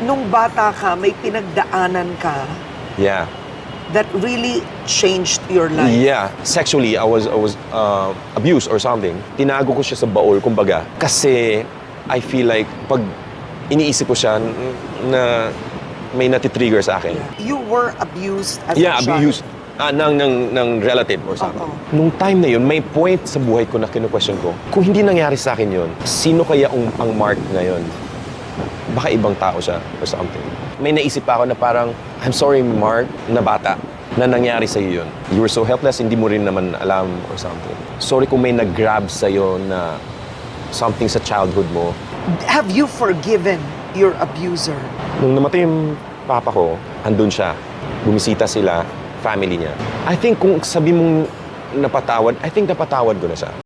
nung bata ka, may pinagdaanan ka Yeah. that really changed your life. Yeah. Sexually, I was abused or something. Tinago ko siya sa baul, kumbaga. Kasi I feel like pag iniisip ko siya na may natitrigger sa akin. You were abused as a Yeah, child. abused. Ng relative or something. Oo. Nung time na yun, may point sa buhay ko na kinu-question ko, kung hindi nangyari sa akin yun, sino kaya ang Mark ngayon? Baka ibang tao siya or something. May naisip pa ako na parang, I'm sorry Mark, na bata, na nangyari sa'yo yun. You were so helpless, hindi mo rin naman alam or something. Sorry kung may nag-grab sa'yo na something sa childhood mo. Have you forgiven your abuser? Nung namatay yung papa ko, andun siya. Bumisita sila, family niya. I think kung sabi mong napatawad, I think napatawad ko na siya.